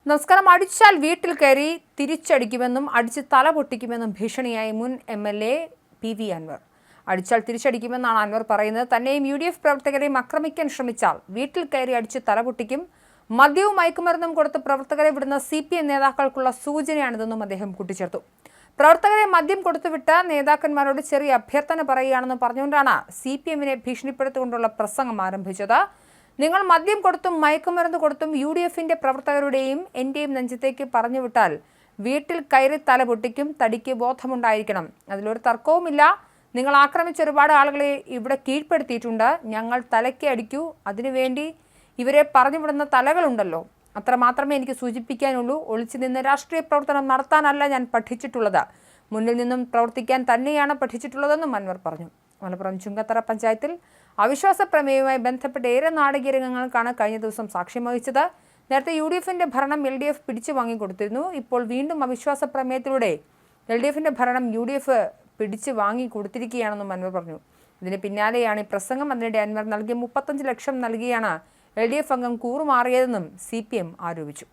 നമസ്കാരം. അടിച്ചാൽ വീട്ടിൽ കയറി തിരിച്ചടിക്കുമെന്നും അടിച്ച് തല പൊട്ടിക്കുമെന്നും ഭീഷണിയായി മുൻ MLA PV അൻവർ. അടിച്ചാൽ തിരിച്ചടിക്കുമെന്നാണ് അൻവർ പറയുന്നത്. തന്നെയും UDF പ്രവർത്തകരെയും ആക്രമിക്കാൻ ശ്രമിച്ചാൽ വീട്ടിൽ കയറി അടിച്ച് തല പൊട്ടിക്കും, മദ്യവും മയക്കുമരുന്നും കൊടുത്ത് പ്രവർത്തകരെ വിടുന്ന CPM നേതാക്കൾക്കുള്ള സൂചനയാണിതെന്നും അദ്ദേഹം കൂട്ടിച്ചേർത്തു. പ്രവർത്തകരെ മദ്യം കൊടുത്തുവിട്ട നേതാക്കന്മാരോട് ചെറിയ അഭ്യർത്ഥന പറയുകയാണെന്ന് പറഞ്ഞുകൊണ്ടാണ് CPM-നെ ഭീഷണിപ്പെടുത്തിക്കൊണ്ടുള്ള പ്രസംഗം ആരംഭിച്ചത്. നിങ്ങൾ മദ്യം കൊടുത്തും മയക്കുമരുന്ന് കൊടുത്തും UDF-ന്റെ പ്രവർത്തകരുടെയും എന്റെയും നെഞ്ചത്തേക്ക് പറഞ്ഞുവിട്ടാൽ വീട്ടിൽ കയറി തല പൊട്ടിക്കും, തടിക്ക് ബോധമുണ്ടായിരിക്കണം, അതിലൊരു തർക്കവുമില്ല. നിങ്ങൾ ആക്രമിച്ച ഒരുപാട് ആളുകളെ ഇവിടെ കീഴ്പ്പെടുത്തിയിട്ടുണ്ട്. ഞങ്ങൾ തലയ്ക്ക് അടിക്കൂ, അതിനുവേണ്ടി ഇവരെ പറഞ്ഞുവിടുന്ന തലകളുണ്ടല്ലോ, അത്ര മാത്രമേ എനിക്ക് സൂചിപ്പിക്കാനുള്ളൂ. ഒളിച്ചു നിന്ന് രാഷ്ട്രീയ പ്രവർത്തനം നടത്താനല്ല ഞാൻ പഠിച്ചിട്ടുള്ളത്, മുന്നിൽ നിന്നും പ്രവർത്തിക്കാൻ തന്നെയാണ് പഠിച്ചിട്ടുള്ളതെന്നും അൻവർ പറഞ്ഞു. മലപ്പുറം ചുങ്കത്തറ പഞ്ചായത്തിൽ അവിശ്വാസ പ്രമേയവുമായി ബന്ധപ്പെട്ട ഏറെ നാടകീയ രംഗങ്ങൾക്കാണ് കഴിഞ്ഞ ദിവസം സാക്ഷ്യം വഹിച്ചത്. നേരത്തെ UDF-ന്റെ ഭരണം LDF പിടിച്ചു വാങ്ങിക്കൊടുത്തിരുന്നു. ഇപ്പോൾ വീണ്ടും അവിശ്വാസ പ്രമേയത്തിലൂടെ LDF-ന്റെ ഭരണം UDF പിടിച്ചു വാങ്ങിക്കൊടുത്തിരിക്കുകയാണെന്നും അൻവർ പറഞ്ഞു. ഇതിന് പിന്നാലെയാണ് ഈ പ്രസംഗം. അതിനിടെ അൻവർ നൽകിയ 35 ലക്ഷം നൽകിയാണ് LDF അംഗം കൂറുമാറിയതെന്നും CPM ആരോപിച്ചു.